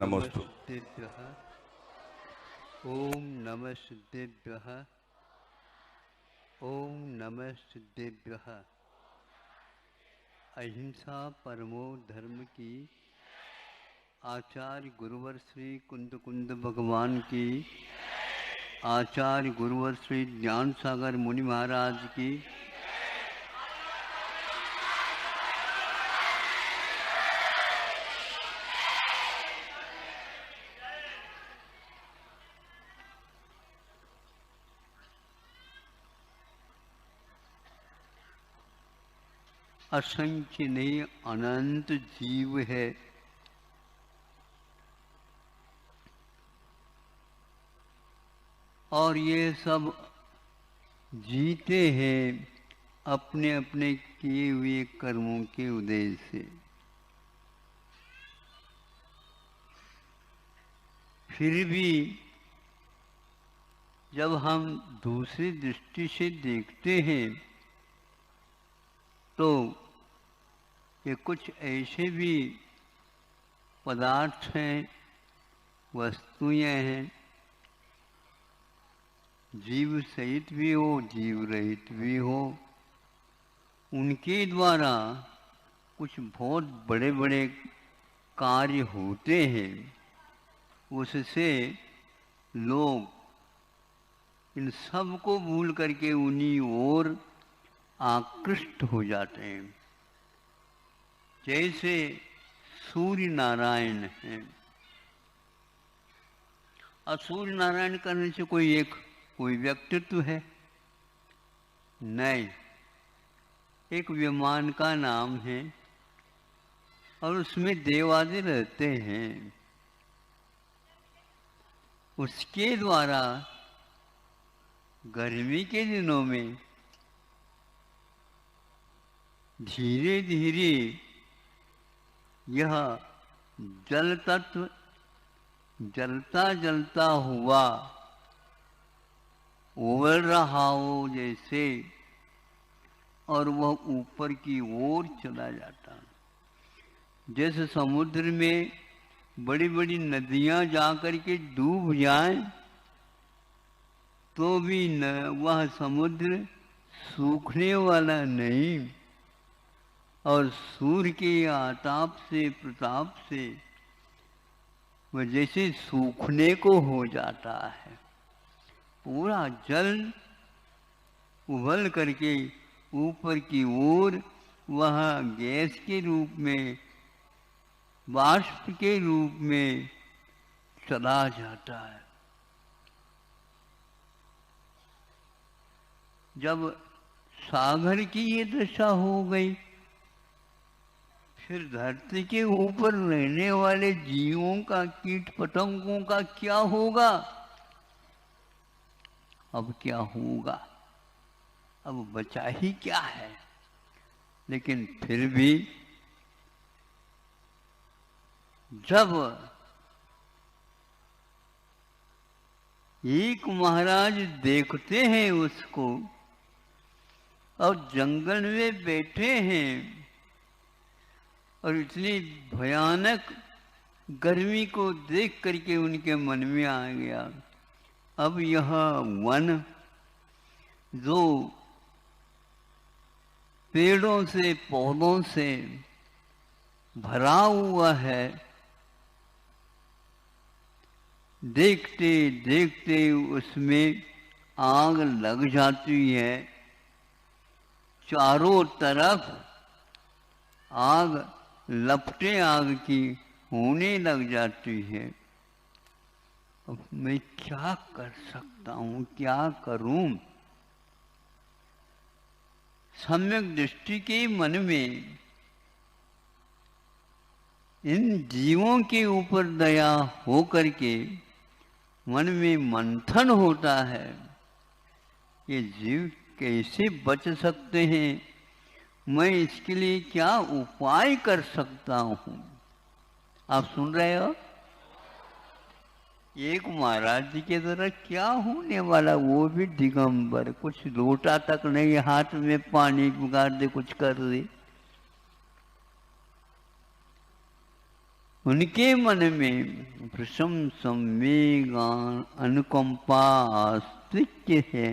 नमोस्तु। नमस्तेभ्यः। ओम नमः सिद्धेभ्यः। ओम नमः सिद्धेभ्यः। अहिंसा परमो धर्म की आचार्य गुरुवर श्री कुंद कुंद भगवान की, आचार्य गुरुवर श्री ज्ञान सागर मुनि महाराज की, असंख्य नहीं अनंत जीव है। और ये सब जीते हैं अपने अपने किए हुए कर्मों के उदय से। फिर भी जब हम दूसरी दृष्टि से देखते हैं तो ये कुछ ऐसे भी पदार्थ हैं, वस्तुएं हैं, जीव सहित भी हो, जीव रहित भी हो, उनके द्वारा कुछ बहुत बड़े बड़े कार्य होते हैं। उससे लोग इन सब को भूल करके उन्हीं ओर आकृष्ट हो जाते हैं। जैसे सूर्य नारायण हैं। और सूर्य नारायण करने से कोई व्यक्तित्व है? नहीं, एक विमान का नाम है और उसमें देव आदि रहते हैं। उसके द्वारा गर्मी के दिनों में धीरे धीरे यह जल तत्व जलता जलता हुआ उबल रहा हो जैसे, और वह ऊपर की ओर चला जाता है। जैसे समुद्र में बड़ी बड़ी नदियां जाकर के डूब जाएं तो भी न वह समुद्र सूखने वाला नहीं, और सूर्य के आताप से प्रताप से वह जैसे सूखने को हो जाता है। पूरा जल उबल करके ऊपर की ओर वह गैस के रूप में, बाष्प के रूप में चला जाता है। जब सागर की ये दशा हो गई, फिर धरती के ऊपर रहने वाले जीवों का, कीट पतंगों का क्या होगा? अब क्या होगा? अब बचा ही क्या है? लेकिन फिर भी जब एक महाराज देखते हैं उसको और जंगल में बैठे हैं और इतनी भयानक गर्मी को देख करके उनके मन में आ गया, अब यह वन जो पेड़ों से पौधों से भरा हुआ है, देखते देखते उसमें आग लग जाती है। चारों तरफ आग, लपटें आग की होने लग जाती है। अब मैं क्या कर सकता हूँ, क्या करूं? सम्यक दृष्टि के मन में इन जीवों के ऊपर दया हो करके मन में मंथन होता है, ये जीव कैसे बच सकते हैं, मैं इसके लिए क्या उपाय कर सकता हूँ? आप सुन रहे हो? एक महाराज जी के द्वारा क्या होने वाला, वो भी दिगंबर, कुछ लोटा तक नहीं, हाथ में पानी पुकार दे, कुछ कर दे। उनके मन में प्रशम संवेगान अनुकंपा आस्तिक्य है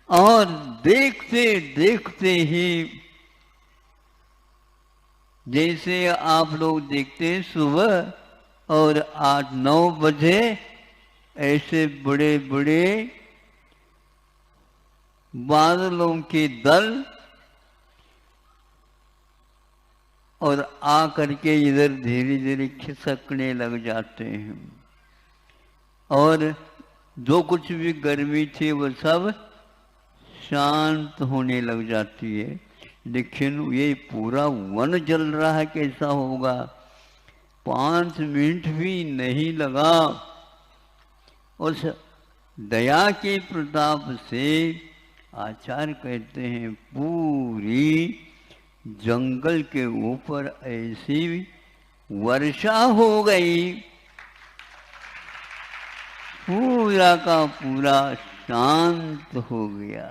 और देखते देखते ही जैसे आप लोग देखते हैं सुबह और 8-9 बजे ऐसे बड़े बड़े बादलों के दल और आ करके इधर धीरे धीरे खिसकने लग जाते हैं और जो कुछ भी गर्मी थी वो सब शांत होने लग जाती है। लेकिन ये पूरा वन जल रहा है, कैसा होगा? 5 मिनट भी नहीं लगा। उस दया के प्रताप से आचार्य कहते हैं पूरी जंगल के ऊपर ऐसी वर्षा हो गई, पूरा का पूरा शांत हो गया।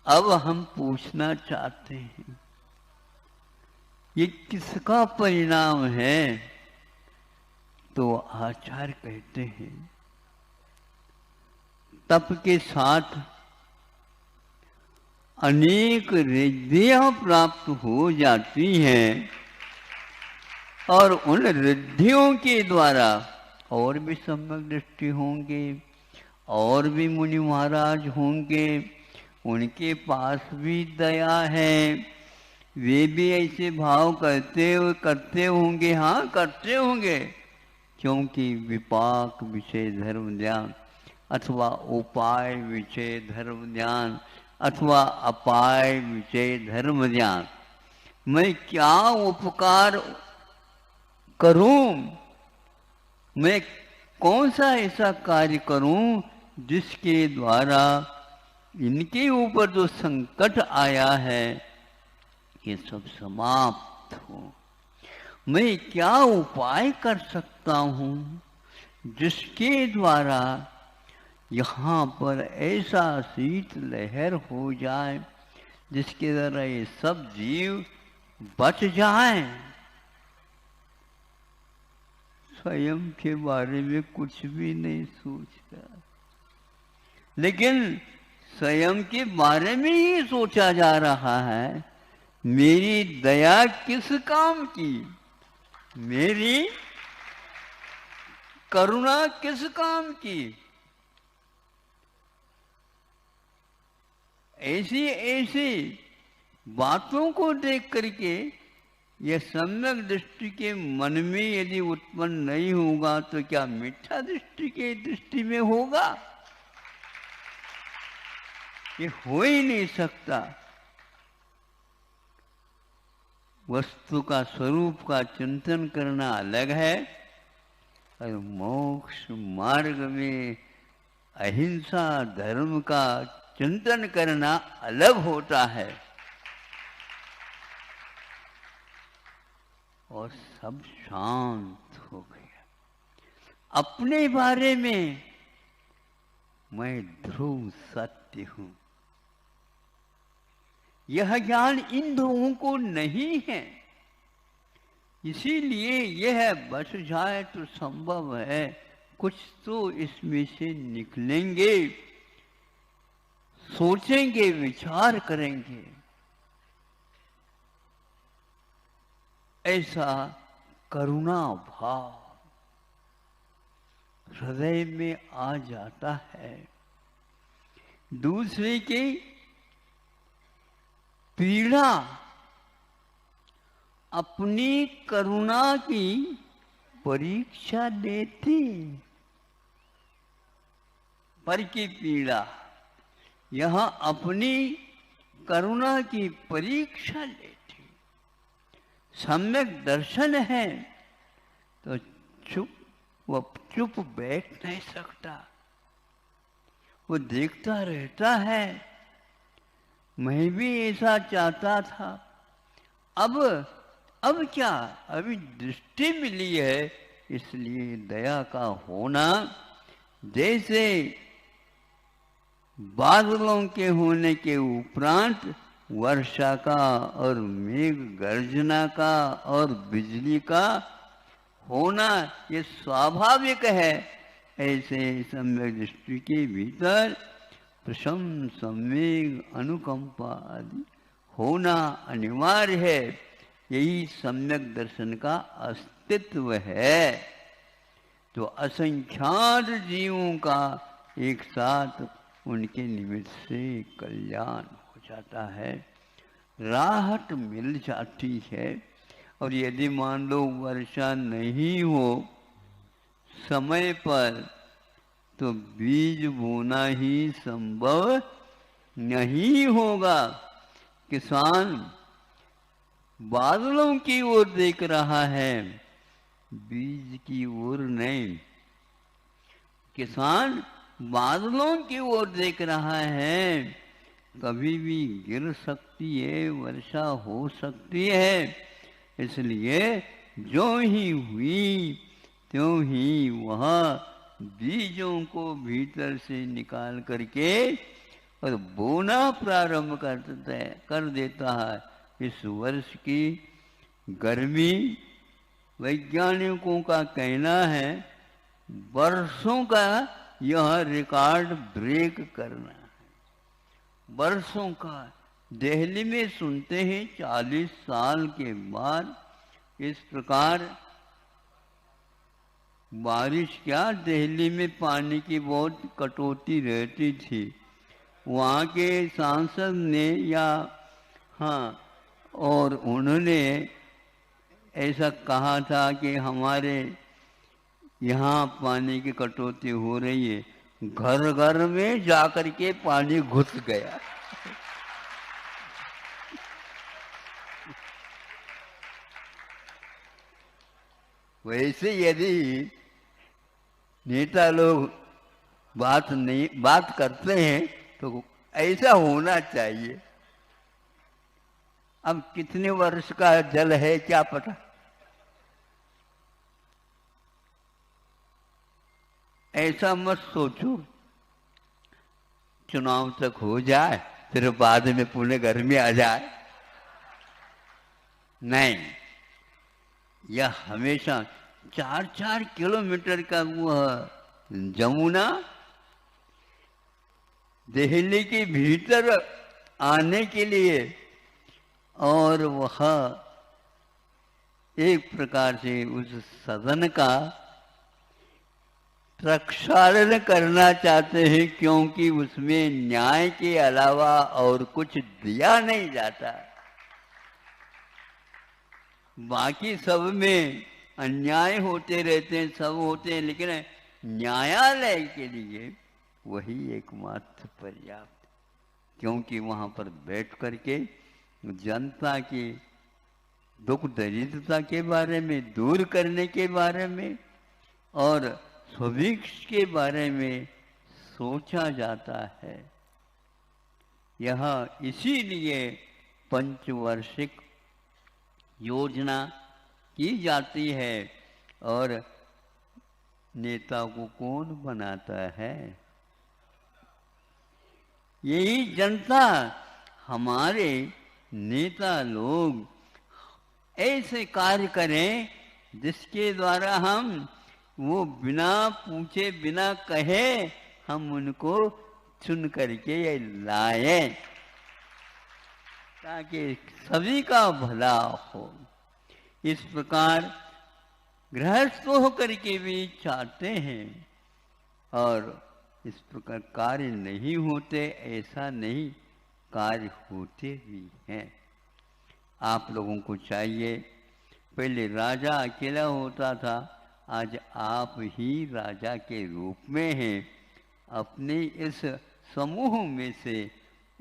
अब हम पूछना चाहते हैं ये किसका परिणाम है? तो आचार्य कहते हैं तप के साथ अनेक रिद्धियां प्राप्त हो जाती हैं और उन रिद्धियों के द्वारा और भी सम्यक दृष्टि होंगे, और भी मुनि महाराज होंगे, उनके पास भी दया है, वे भी ऐसे भाव करते होंगे। हाँ, करते होंगे, क्योंकि विपाक विषय धर्म ज्ञान अथवा उपाय विषय धर्म ज्ञान अथवा अपाय विषय धर्म ज्ञान, मैं क्या उपकार करूं, मैं कौन सा ऐसा कार्य करूं जिसके द्वारा इनके ऊपर जो संकट आया है ये सब समाप्त हो। मैं क्या उपाय कर सकता हूं जिसके द्वारा यहाँ पर ऐसा शीत लहर हो जाए जिसके द्वारा ये सब जीव बच जाएं। स्वयं के बारे में कुछ भी नहीं सोचता, लेकिन स्वयं के बारे में ही सोचा जा रहा है। मेरी दया किस काम की, मेरी करुणा किस काम की? ऐसी ऐसी बातों को देख करके यह सम्यक दृष्टि के मन में यदि उत्पन्न नहीं होगा तो क्या मिथ्या दृष्टि के दृष्टि में होगा? ये हो ही नहीं सकता। वस्तु का स्वरूप का चिंतन करना अलग है और मोक्ष मार्ग में अहिंसा धर्म का चिंतन करना अलग होता है। और सब शांत हो गया। अपने बारे में मैं ध्रुव सत्य हूं, यह ज्ञान इन लोगों को नहीं है, इसीलिए यह बच जाए तो संभव है कुछ तो इसमें से निकलेंगे, सोचेंगे, विचार करेंगे। ऐसा करुणा भाव हृदय में आ जाता है। दूसरे की पीड़ा अपनी करुणा की परीक्षा लेती, पर की पीड़ा यहां अपनी करुणा की परीक्षा लेती। सम्यक दर्शन है तो वो चुप बैठ नहीं सकता, वो देखता रहता है। मैं भी ऐसा चाहता था, अब क्या, अभी दृष्टि मिली है, इसलिए दया का होना जैसे बादलों के होने के उपरांत वर्षा का और मेघ गर्जना का और बिजली का होना ये स्वाभाविक है। ऐसे सम्यक दृष्टि के भीतर प्रशम सम्वेग अनुकंपा आदि होना अनिवार्य है। यही सम्यक दर्शन का अस्तित्व है। तो असंख्यात जीवों का एक साथ उनके निमित्त से कल्याण हो जाता है, राहत मिल जाती है। और यदि मान लो वर्षा नहीं हो समय पर तो बीज बोना ही संभव नहीं होगा। किसान बादलों की ओर देख रहा है, बीज की ओर नहीं। किसान बादलों की ओर देख रहा है, कभी भी गिर सकती है, वर्षा हो सकती है। इसलिए जो ही हुई त्यों ही वह बीजों को भीतर से निकाल करके और बोना प्रारंभ कर देता है। इस वर्ष की गर्मी वैज्ञानिकों का कहना है वर्षों का यह रिकॉर्ड ब्रेक करना है। वर्षों का दिल्ली में सुनते हैं 40 साल के बाद इस प्रकार बारिश, क्या दिल्ली में पानी की बहुत कटौती रहती थी। वहाँ के सांसद ने या और उन्होंने ऐसा कहा था कि हमारे यहाँ पानी की कटौती हो रही है, घर घर में जाकर के पानी घुस गया। वैसे यदि नेता लोग बात करते हैं तो ऐसा होना चाहिए। अब कितने वर्ष का जल है क्या पता। ऐसा मत सोचो चुनाव तक हो जाए फिर बाद में पुणे गर्मी आ जाए। नहीं, यह हमेशा 4-4 किलोमीटर का वह जमुना दिल्ली के भीतर आने के लिए और वह एक प्रकार से उस सदन का प्रक्षालन करना चाहते हैं, क्योंकि उसमें न्याय के अलावा और कुछ दिया नहीं जाता। बाकी सब में अन्याय होते रहते हैं, सब होते हैं, लेकिन न्यायालय के लिए वही एकमात्र पर्याप्त, क्योंकि वहाँ पर बैठ करके जनता के दुख दरिद्रता के बारे में दूर करने के बारे में और स्वभिक्ष के बारे में सोचा जाता है। यह इसीलिए पंचवार्षिक योजना की जाती है। और नेता को कौन बनाता है? यही जनता। हमारे नेता लोग ऐसे कार्य करें जिसके द्वारा हम वो बिना पूछे बिना कहे हम उनको चुन करके लाए, ताकि सभी का भला हो। इस प्रकार गृहस्थ होकर के भी चाहते हैं और इस प्रकार कार्य नहीं होते ऐसा नहीं, कार्य होते भी हैं। आप लोगों को चाहिए, पहले राजा अकेला होता था, आज आप ही राजा के रूप में हैं। अपने इस समूह में से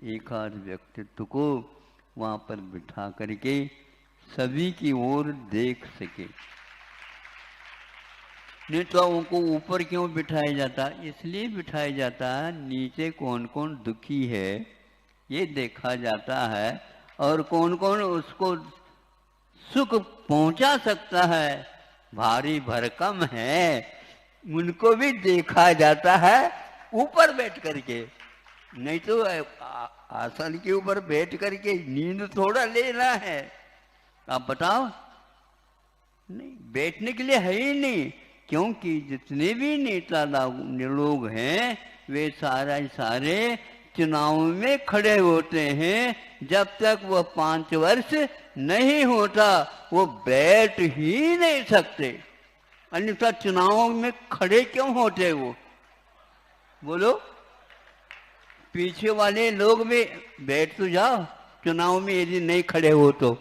एक आध व्यक्तित्व को वहाँ पर बिठा करके सभी की ओर देख सके। नेताओं को ऊपर क्यों बिठाया जाता? इसलिए बिठाया जाता है नीचे कौन कौन दुखी है ये देखा जाता है, और कौन कौन उसको सुख पहुंचा सकता है, भारी भरकम है, उनको भी देखा जाता है ऊपर बैठ करके। नहीं तो आसन के ऊपर बैठ करके नींद थोड़ा लेना है। आप बताओ, नहीं बैठने के लिए है ही नहीं, क्योंकि जितने भी नेता लोग हैं वे सारे चुनाव में खड़े होते हैं। जब तक वह 5 वर्ष नहीं होता वो बैठ ही नहीं सकते, अन्यथा चुनाव में खड़े क्यों होते वो? बोलो, पीछे वाले लोग भी बैठ तो जाओ, चुनाव में यदि नहीं खड़े हो तो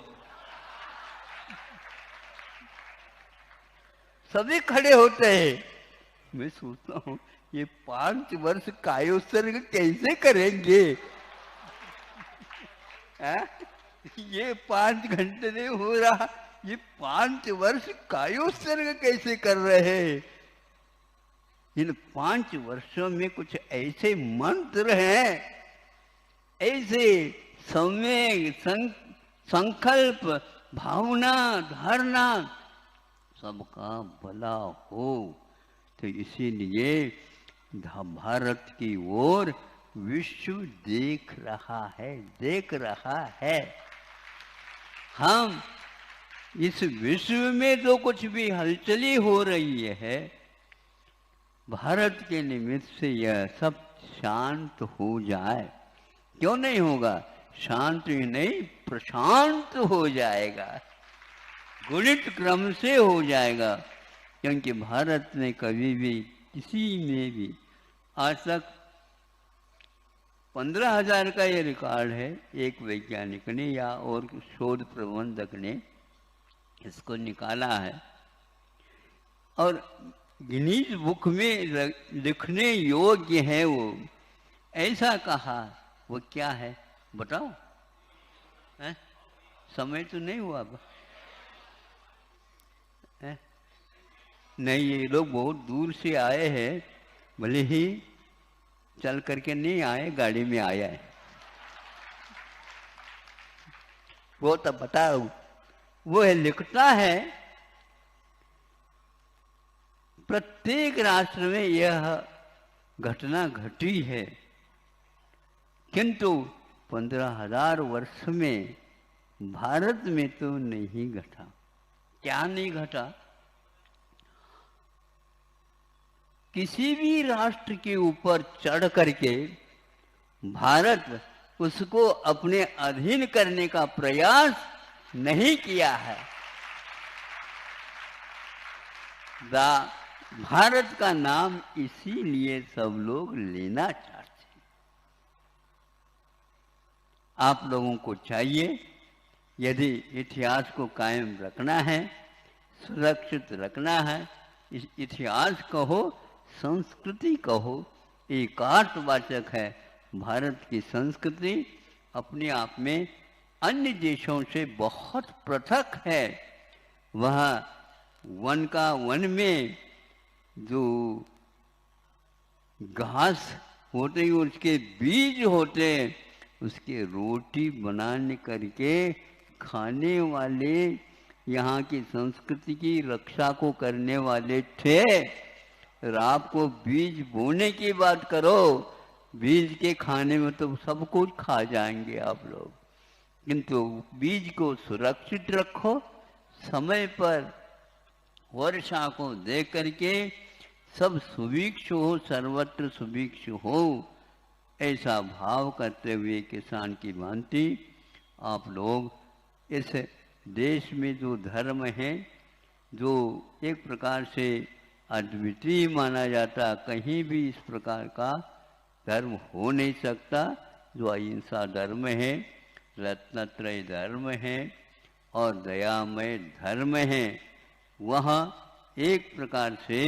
सभी खड़े होते हैं। मैं सोचता हूँ ये 5 वर्ष कायोत्सर्ग कैसे करेंगे? ये 5 घंटे नहीं हो रहा, ये 5 वर्ष कायोत्सर्ग कैसे कर रहे हैं? इन 5 वर्षों में कुछ ऐसे मंत्र हैं, ऐसे समय संकल्प भावना धारणा सबका भला हो। तो इसीलिए भारत की ओर विश्व देख रहा है। हम इस विश्व में जो कुछ भी हलचली हो रही है, भारत के निमित्त से यह सब शांत हो जाए। क्यों नहीं होगा? शांत ही नहीं प्रशांत हो जाएगा, गुणित क्रम से हो जाएगा। क्योंकि भारत ने कभी भी किसी में भी आज तक 15,000 का ये रिकॉर्ड है, एक वैज्ञानिक ने या और शोध प्रबंधक ने इसको निकाला है और गिनीज बुक में लिखने योग्य है। वो ऐसा कहा, वो क्या है बताओ? समय तो नहीं हुआ अब? नहीं, ये लोग बहुत दूर से आए हैं, भले ही चल करके नहीं आए, गाड़ी में आया है। वो तो बताओ, वो है लिखता है प्रत्येक राष्ट्र में यह घटना घटी है, किंतु 15,000 वर्ष में भारत में तो नहीं घटा। क्या नहीं घटा? किसी भी राष्ट्र के ऊपर चढ़ करके भारत उसको अपने अधीन करने का प्रयास नहीं किया है। भारत का नाम इसीलिए सब लोग लेना चाहते हैं। आप लोगों को चाहिए, यदि इतिहास को कायम रखना है, सुरक्षित रखना है, इस इतिहास कहो संस्कृति कहो, एकार्थवाचक है। भारत की संस्कृति अपने आप में अन्य देशों से बहुत पृथक है। वह वन में जो घास होते हैं उसके बीज होते हैं, उसके रोटी बनाने करके खाने वाले यहाँ की संस्कृति की रक्षा को करने वाले थे। और आपको बीज बोने की बात करो, बीज के खाने में तो सब कुछ खा जाएंगे आप लोग, किंतु बीज को सुरक्षित रखो, समय पर वर्षा को देख करके सब सुभिक्ष हो, सर्वत्र सुभिक्ष हो, ऐसा भाव करते हुए किसान की भांति आप लोग इस देश में जो धर्म है, जो एक प्रकार से अद्वितीय माना जाता, कहीं भी इस प्रकार का धर्म हो नहीं सकता, जो अहिंसा धर्म है, रत्नत्रय धर्म है और दयामय धर्म है, वह एक प्रकार से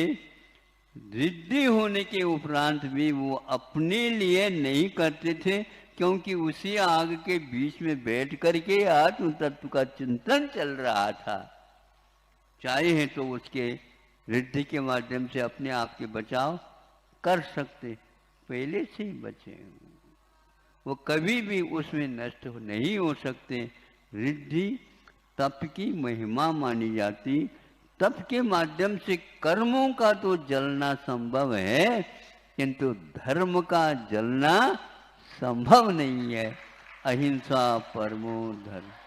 रिद्धि होने के उपरांत भी वो अपने लिए नहीं करते थे, क्योंकि उसी आग के बीच में बैठ करके आत्म तत्व का चिंतन चल रहा था। चाहे तो उसके रिद्धि के माध्यम से अपने आप के बचाव कर सकते, पहले से ही बचे, वो कभी भी उसमें नष्ट नहीं हो सकते। रिद्धि तप की महिमा मानी जाती, तप के माध्यम से कर्मों का तो जलना संभव है, किंतु धर्म का जलना संभव नहीं है। अहिंसा परमो धर्म।